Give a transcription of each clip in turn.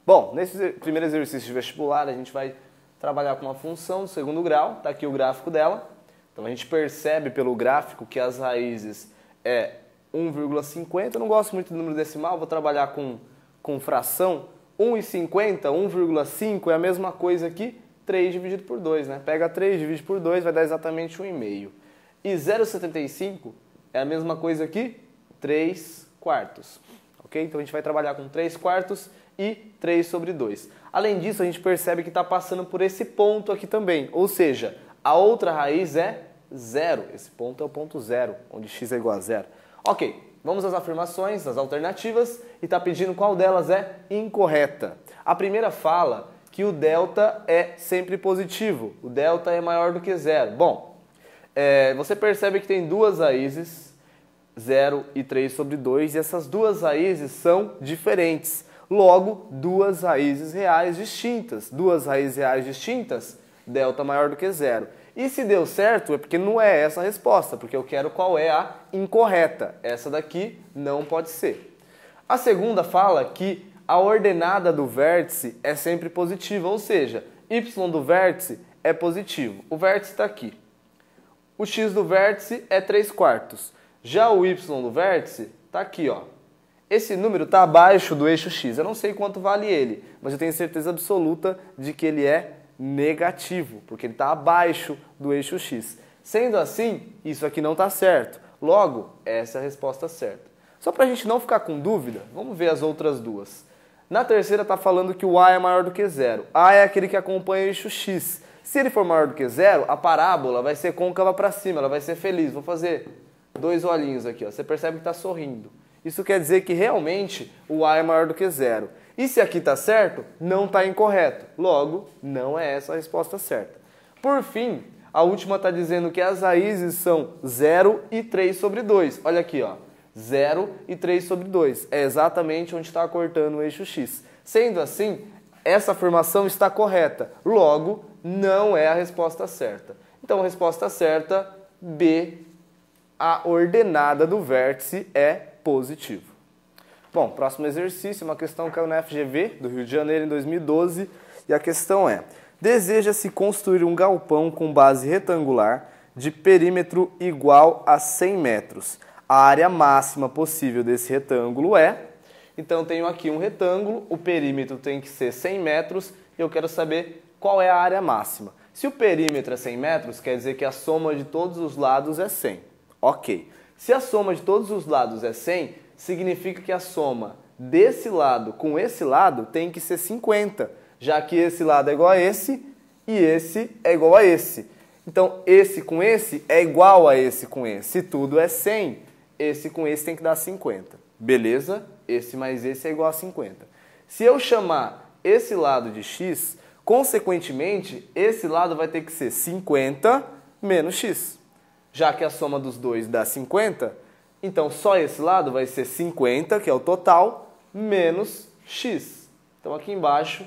Bom, nesse primeiro exercício de vestibular, a gente vai trabalhar com uma função do segundo grau, está aqui o gráfico dela. Então a gente percebe pelo gráfico que as raízes é 1,50, eu não gosto muito do número decimal, vou trabalhar com fração. 1,50, 1,5 é a mesma coisa que 3 dividido por 2, né? Pega 3, divide por 2, vai dar exatamente 1,5. E 0,75 é a mesma coisa que 3 quartos. Ok? Então a gente vai trabalhar com 3 quartos e 3 sobre 2. Além disso, a gente percebe que está passando por esse ponto aqui também. Ou seja, a outra raiz é 0. Esse ponto é o ponto 0, onde x é igual a 0. Ok, vamos às afirmações, às alternativas, e está pedindo qual delas é incorreta. A primeira fala que o delta é sempre positivo. O delta é maior do que 0. Bom, você percebe que tem duas raízes, 0 e 3 sobre 2, e essas duas raízes são diferentes. Logo, duas raízes reais distintas. Duas raízes reais distintas, delta maior do que 0. E se deu certo, é porque não é essa a resposta, porque eu quero qual é a incorreta. Essa daqui não pode ser. A segunda fala que a ordenada do vértice é sempre positiva, ou seja, y do vértice é positivo. O vértice está aqui. O x do vértice é 3 quartos. Já o y do vértice está aqui, ó. Esse número está abaixo do eixo x. Eu não sei quanto vale ele, mas eu tenho certeza absoluta de que ele é negativo, porque ele está abaixo do eixo x. Sendo assim, isso aqui não está certo. Logo, essa é a resposta certa. Só para a gente não ficar com dúvida, vamos ver as outras duas. Na terceira está falando que o a é maior do que 0. A é aquele que acompanha o eixo x. Se ele for maior do que 0, a parábola vai ser côncava para cima, ela vai ser feliz. Vou fazer 2 olhinhos aqui, ó. Você percebe que está sorrindo. Isso quer dizer que realmente o a é maior do que 0. E se aqui está certo, não está incorreto. Logo, não é essa a resposta certa. Por fim, a última está dizendo que as raízes são 0 e 3 sobre 2. Olha aqui, ó. 0 e 3 sobre 2. É exatamente onde está cortando o eixo x. Sendo assim, essa afirmação está correta. Logo, não é a resposta certa. Então, a resposta certa, B, a ordenada do vértice é positivo. Bom, próximo exercício, uma questão que caiu na FGV do Rio de Janeiro em 2012, e a questão é: deseja-se construir um galpão com base retangular de perímetro igual a 100 metros. A área máxima possível desse retângulo é... Então, eu tenho aqui um retângulo, o perímetro tem que ser 100 metros, e eu quero saber qual é a área máxima. Se o perímetro é 100 metros, quer dizer que a soma de todos os lados é 100. Ok. Se a soma de todos os lados é 100, significa que a soma desse lado com esse lado tem que ser 50, já que esse lado é igual a esse e esse é igual a esse. Então, esse com esse é igual a esse com esse. Se tudo é 100, esse com esse tem que dar 50. Beleza? Esse mais esse é igual a 50. Se eu chamar esse lado de x, consequentemente, esse lado vai ter que ser 50 menos x. Já que a soma dos dois dá 50, então só esse lado vai ser 50, que é o total, menos x. Então aqui embaixo,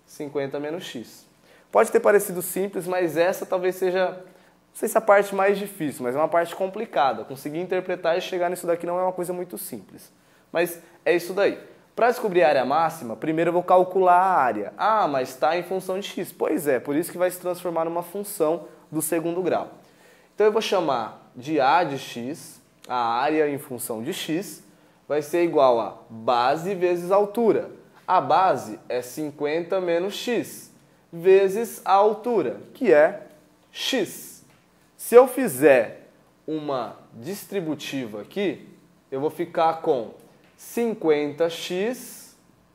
50 menos x. Pode ter parecido simples, mas essa talvez seja, não sei se a parte mais difícil, mas é uma parte complicada. Conseguir interpretar e chegar nisso daqui não é uma coisa muito simples. Mas é isso daí. Para descobrir a área máxima, primeiro eu vou calcular a área. Ah, mas está em função de x. Pois é, por isso que vai se transformar numa função do segundo grau. Então eu vou chamar de a de x, a área em função de x, vai ser igual a base vezes altura. A base é 50 menos x, vezes a altura, que é x. Se eu fizer uma distributiva aqui, eu vou ficar com 50x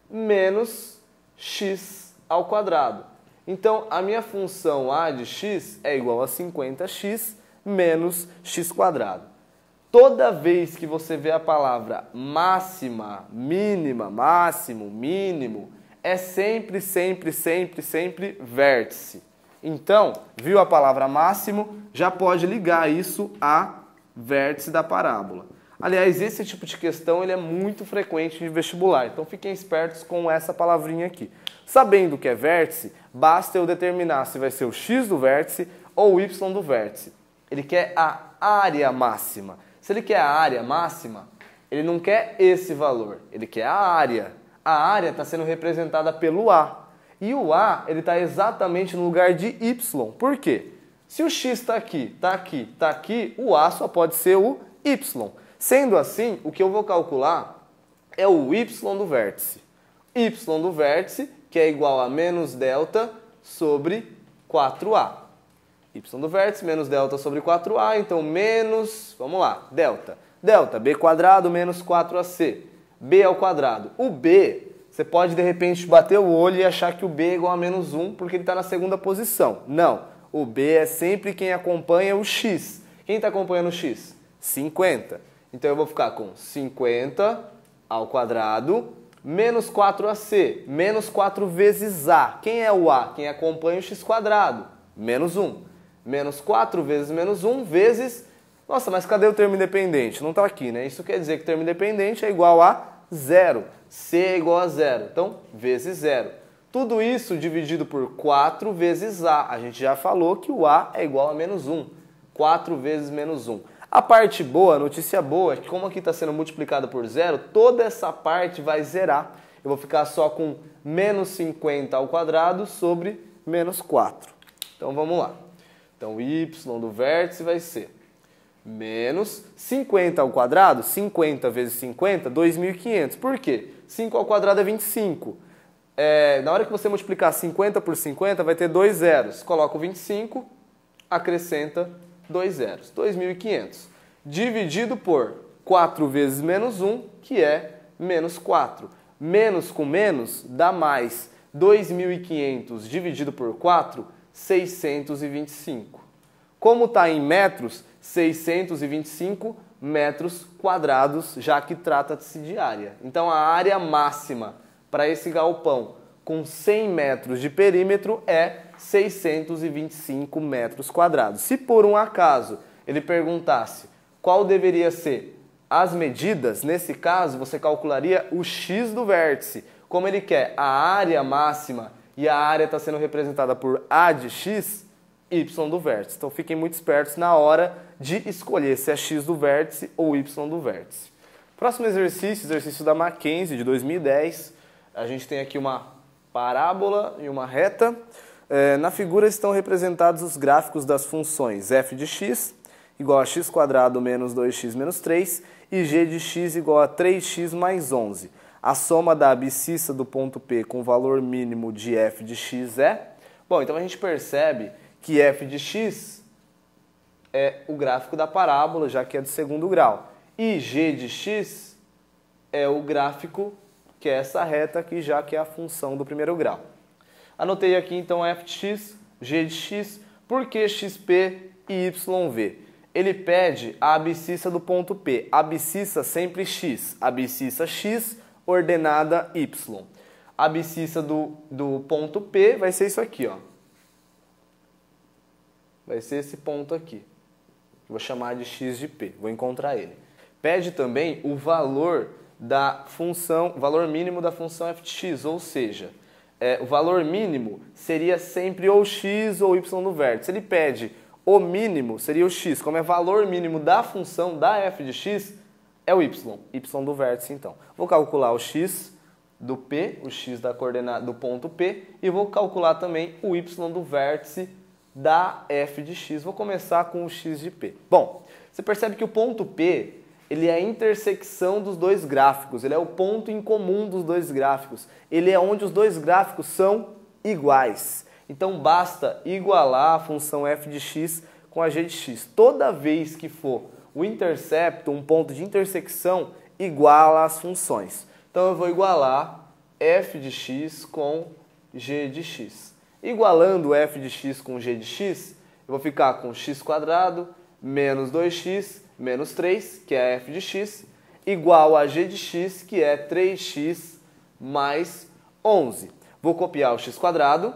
menos x ao quadrado. Então, a minha função a de x é igual a 50x menos x quadrado. Toda vez que você vê a palavra máxima, mínima, máximo, mínimo, é sempre, sempre, sempre, sempre vértice. Então, viu a palavra máximo, já pode ligar isso a vértice da parábola. Aliás, esse tipo de questão ele é muito frequente em vestibular, então fiquem espertos com essa palavrinha aqui. Sabendo o que é vértice, basta eu determinar se vai ser o x do vértice ou o y do vértice. Ele quer a área máxima. Se ele quer a área máxima, ele não quer esse valor, ele quer a área. A área está sendo representada pelo A. E o A ele está exatamente no lugar de Y. Por quê? Se o X está aqui, está aqui, está aqui, o A só pode ser o Y. Sendo assim, o que eu vou calcular é o Y do vértice. Y do vértice, que é igual a menos delta sobre 4A. Y do vértice menos delta sobre 4A, então menos, vamos lá, delta. Delta, B quadrado menos 4AC. B ao quadrado. O B, você pode de repente bater o olho e achar que o B é igual a menos 1 porque ele está na segunda posição. Não, o B é sempre quem acompanha o X. Quem está acompanhando o X? 50. Então eu vou ficar com 50 ao quadrado menos 4AC, menos 4 vezes A. Quem é o A? Quem acompanha o X quadrado? Menos 1. Menos 4 vezes menos 1 vezes... Nossa, mas cadê o termo independente? Não está aqui, né? Isso quer dizer que o termo independente é igual a 0. C é igual a 0. Então, vezes 0. Tudo isso dividido por 4 vezes A. A gente já falou que o A é igual a menos 1. 4 vezes menos 1. A parte boa, a notícia boa, é que como aqui está sendo multiplicado por 0, toda essa parte vai zerar. Eu vou ficar só com menos 50 ao quadrado sobre menos 4. Então, vamos lá. Então, y do vértice vai ser menos 50 ao quadrado, 50 vezes 50, 2.500. Por quê? 5 ao quadrado é 25. Na hora que você multiplicar 50 por 50, vai ter 2 zeros. Coloca o 25, acrescenta 2 zeros. 2.500. Dividido por 4 vezes menos 1, que é menos 4. Menos com menos dá mais. 2.500 dividido por 4, 625. Como está em metros, 625 metros quadrados, já que trata-se de área. Então, a área máxima para esse galpão com 100 metros de perímetro é 625 metros quadrados. Se por um acaso ele perguntasse qual deveria ser as medidas, nesse caso você calcularia o X do vértice. Como ele quer a área máxima e a área está sendo representada por A de X, Y do vértice. Então fiquem muito espertos na hora de escolher se é X do vértice ou Y do vértice. Próximo exercício da Mackenzie de 2010. A gente tem aqui uma parábola e uma reta. Na figura estão representados os gráficos das funções f de x igual a x quadrado menos 2x menos 3 e g de x igual a 3x mais 11. A soma da abscissa do ponto P com o valor mínimo de f de x é... Bom, então a gente percebe que f de x é o gráfico da parábola, já que é do segundo grau. E g de x é o gráfico, que é essa reta aqui, já que é a função do primeiro grau. Anotei aqui então f de x, g de x, por que xp e yv? Ele pede a abscissa do ponto P. Abscissa sempre x. Abscissa x, ordenada y. A abscissa do ponto P vai ser isso aqui, ó. Vai ser esse ponto aqui. Vou chamar de x de P. Vou encontrar ele. Pede também o valor da função, o valor mínimo da função f de x, ou seja, o valor mínimo seria sempre ou x ou y no vértice. Ele pede o mínimo, seria o x. Como é valor mínimo da função da f de x, é o y do vértice então. Vou calcular o x do P, o x da coordenada do ponto P, e vou calcular também o y do vértice da f de x. Vou começar com o x de P. Bom, você percebe que o ponto P, ele é a intersecção dos dois gráficos, ele é o ponto em comum dos dois gráficos. Ele é onde os dois gráficos são iguais. Então basta igualar a função f de x com a g de x. Toda vez que for o intercepto, um ponto de intersecção, iguala as funções. Então eu vou igualar f de x com g de x. Igualando f de x com g de x, eu vou ficar com x quadrado menos 2x menos 3, que é f de x, igual a g de x, que é 3x mais 11. Vou copiar o x quadrado.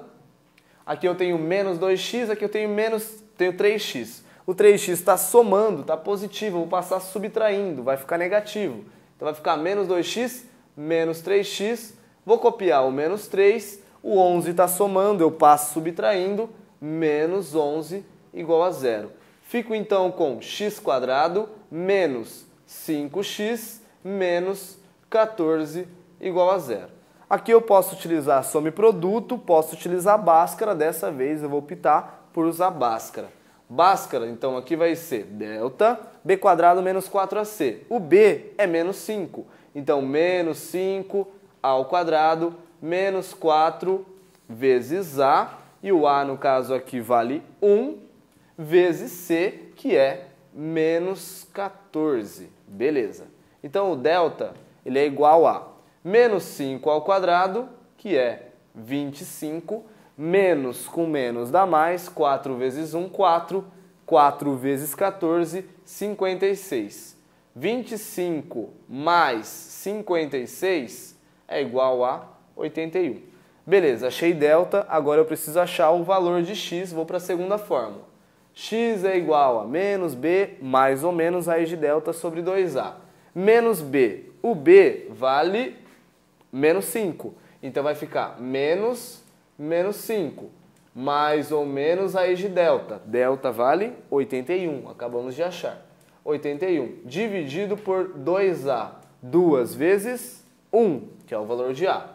Aqui eu tenho menos 2x, aqui eu tenho 3x. O 3x está somando, está positivo, eu vou passar subtraindo, vai ficar negativo. Então vai ficar menos 2x, menos 3x. Vou copiar o menos 3, o 11 está somando, eu passo subtraindo, menos 11 igual a 0. Fico então com x quadrado menos 5x menos 14 igual a zero. Aqui eu posso utilizar soma e produto, posso utilizar Bhaskara, dessa vez eu vou optar por usar Bhaskara. Bhaskara, então aqui vai ser delta b quadrado menos 4ac. O b é menos 5, então menos 5 ao quadrado menos 4 vezes a, e o a no caso aqui vale 1, vezes c, que é menos 14. Beleza. Então o delta ele é igual a menos 5 ao quadrado, que é 25, menos com menos dá mais, 4 vezes 1, 4, 4 vezes 14, 56. 25 mais 56 é igual a 81. Beleza, achei delta, agora eu preciso achar o valor de x, vou para a segunda fórmula. X é igual a menos b mais ou menos raiz de delta sobre 2a. Menos b, o b vale menos 5, então vai ficar menos 5, mais ou menos raiz de delta. Delta vale 81, acabamos de achar. 81 dividido por 2a, 2 vezes 1, que é o valor de a.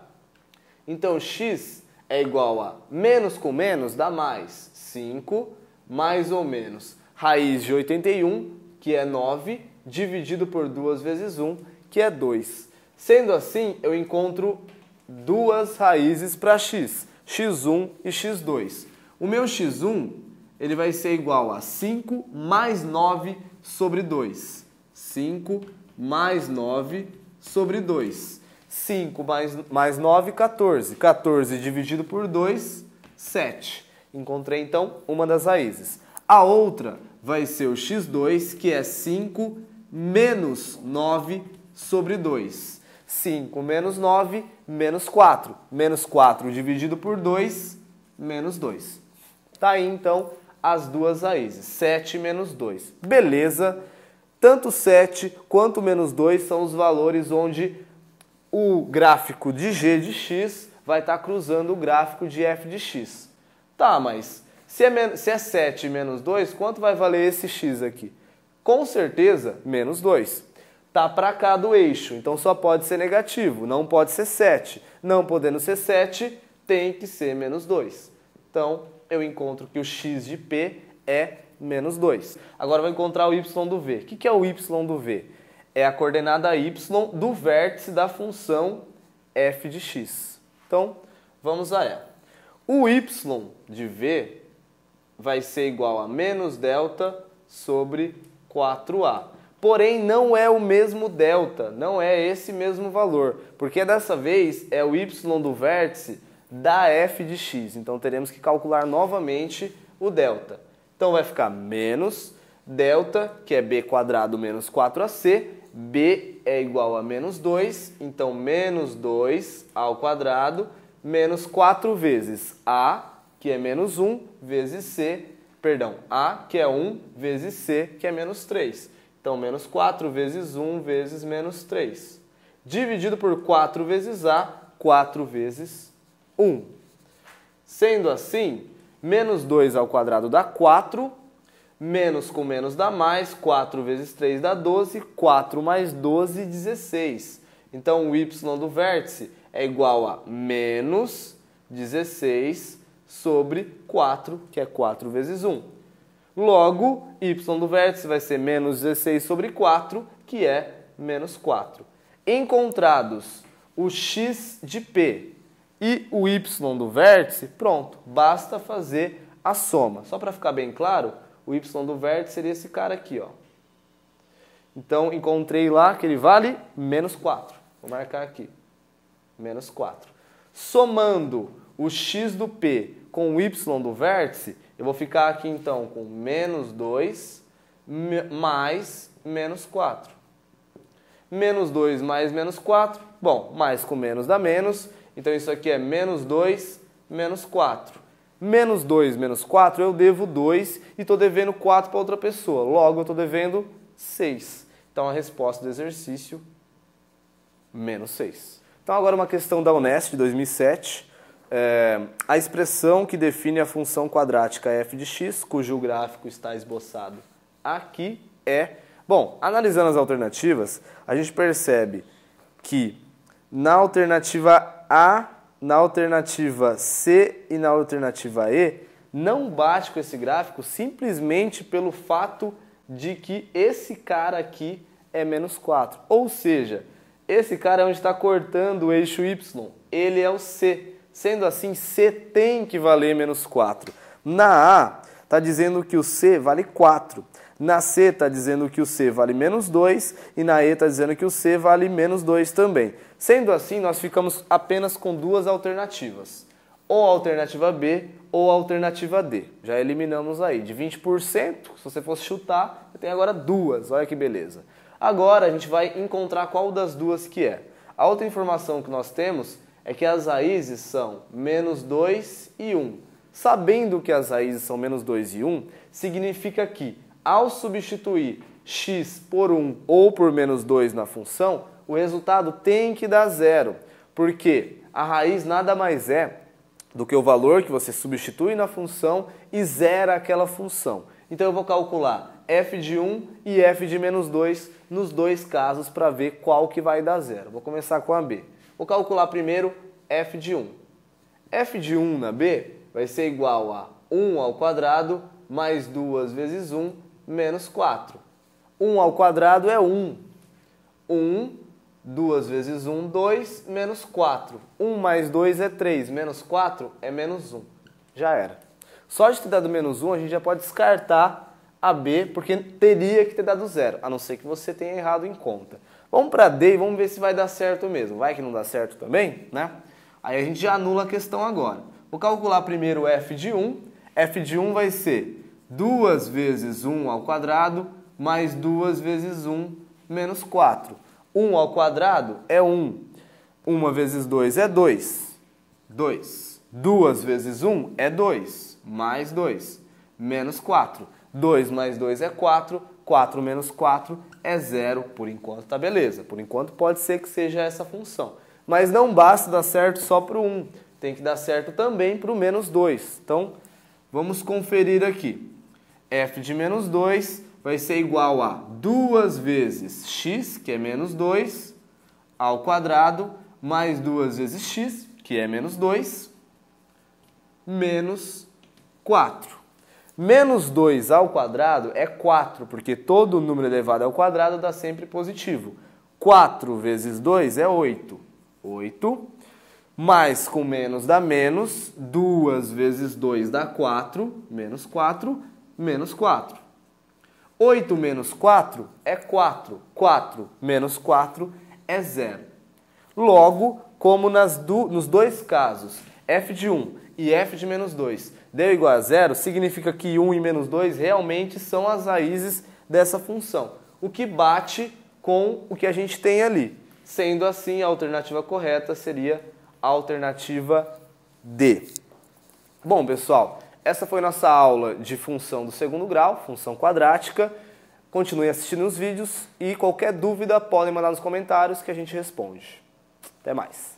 Então x é igual a menos com menos dá mais 5, mais ou menos raiz de 81, que é 9, dividido por 2 vezes 1, que é 2. Sendo assim, eu encontro duas raízes para x, x1 e x2. O meu x1 ele vai ser igual a 5 mais 9 sobre 2. 5 mais 9 sobre 2. 5 mais 9, 14. 14 dividido por 2, 7. Encontrei, então, uma das raízes. A outra vai ser o x2, que é 5 menos 9 sobre 2. 5 menos 9, menos 4. Menos 4 dividido por 2, menos 2. Tá aí, então, as duas raízes. 7 menos 2. Beleza. Tanto 7 quanto menos 2 são os valores onde o gráfico de g de x vai estar cruzando o gráfico de f de x. Tá, mas se é 7 menos 2, quanto vai valer esse x aqui? Com certeza, menos 2. Tá para cá do eixo, então só pode ser negativo, não pode ser 7. Não podendo ser 7, tem que ser menos 2. Então, eu encontro que o x de p é menos 2. Agora eu vou encontrar o y do v. O que é o y do v? É a coordenada y do vértice da função f de x. Então, vamos a ela. O y de v vai ser igual a menos delta sobre 4a. Porém, não é o mesmo delta, não é esse mesmo valor, porque dessa vez é o y do vértice da f de x. Então, teremos que calcular novamente o delta. Então, vai ficar menos delta, que é b quadrado menos 4ac, b é igual a menos 2, então menos 2 ao quadrado, menos 4 vezes a, que é menos 1, vezes c, perdão, a, que é 1, vezes c, que é menos 3. Então, menos 4 vezes 1 vezes menos 3. Dividido por 4 vezes a, 4 vezes 1. Sendo assim, menos 2 ao quadrado dá 4, menos com menos dá mais, 4 vezes 3 dá 12, 4 mais 12, 16. Então, o y do vértice é igual a menos 16 sobre 4, que é 4 vezes 1. Logo, y do vértice vai ser menos 16 sobre 4, que é menos 4. Encontrados o x de p e o y do vértice, pronto, basta fazer a soma. Só para ficar bem claro, o y do vértice seria esse cara aqui, ó. Então, encontrei lá que ele vale menos 4. Vou marcar aqui, menos 4. Somando o x do p com o y do vértice, eu vou ficar aqui, então, com menos 2 mais menos 4. Menos 2 mais menos 4, bom, mais com menos dá menos, então isso aqui é menos 2, menos 4. Menos 2 menos 4, eu devo 2 e estou devendo 4 para outra pessoa. Logo, eu estou devendo 6. Então, a resposta do exercício, menos 6. Então, agora uma questão da Unesp de 2007. A expressão que define a função quadrática f de x, cujo gráfico está esboçado aqui, é... Bom, analisando as alternativas, a gente percebe que na alternativa A, na alternativa C e na alternativa E não bate com esse gráfico simplesmente pelo fato de que esse cara aqui é menos 4. Ou seja, esse cara é onde está cortando o eixo Y, ele é o C. Sendo assim, C tem que valer menos 4. Na A, está dizendo que o C vale 4. Na C está dizendo que o C vale menos 2 e na E está dizendo que o C vale menos 2 também. Sendo assim, nós ficamos apenas com duas alternativas. Ou a alternativa B ou a alternativa D. Já eliminamos aí. De 20%, se você fosse chutar, você tem agora duas. Olha que beleza. Agora a gente vai encontrar qual das duas que é. A outra informação que nós temos é que as raízes são menos 2 e 1. Sabendo que as raízes são menos 2 e 1, significa que ao substituir x por 1 ou por menos 2 na função, o resultado tem que dar zero, porque a raiz nada mais é do que o valor que você substitui na função e zera aquela função. Então eu vou calcular f de 1 e f de menos 2 nos dois casos para ver qual que vai dar zero. Vou começar com a B. Vou calcular primeiro f de 1. f de 1 na B vai ser igual a 1 ao quadrado mais 2 vezes 1 menos 4. 1 ao quadrado é 1. 1, 2 vezes 1, 2, menos 4. 1 mais 2 é 3, menos 4 é menos 1. Já era. Só de ter dado menos 1, a gente já pode descartar a B, porque teria que ter dado zero, a não ser que você tenha errado em conta. Vamos para D e vamos ver se vai dar certo mesmo. Vai que não dá certo também, né? Aí a gente já anula a questão agora. Vou calcular primeiro f de 1. f de 1 vai ser 2 vezes 1 ao quadrado mais 2 vezes 1 menos 4. 1 ao quadrado é 1. 1 vezes 2 é 2. 2. 2 vezes 1 é 2. Mais 2. Menos 4. 2 mais 2 é 4. 4 menos 4 é 0. Por enquanto tá beleza. Por enquanto pode ser que seja essa função. Mas não basta dar certo só para o 1. Tem que dar certo também para o menos 2. Então, vamos conferir aqui. f de menos 2 vai ser igual a 2 vezes x, que é menos 2, ao quadrado, mais 2 vezes x, que é menos 2, menos 4. Menos 2 ao quadrado é 4, porque todo número elevado ao quadrado dá sempre positivo. 4 vezes 2 é 8. 8. Mais com menos dá menos. 2 vezes 2 dá 4. Menos 4. Menos 4. 8 menos 4 é 4. 4 menos 4 é 0. Logo, como nos dois casos, f de 1 e f de menos 2 deu igual a 0, significa que 1 e menos 2 realmente são as raízes dessa função. O que bate com o que a gente tem ali. Sendo assim, a alternativa correta seria a alternativa D. Bom, pessoal, essa foi nossa aula de função do segundo grau, função quadrática. Continue assistindo os vídeos e qualquer dúvida podem mandar nos comentários que a gente responde. Até mais!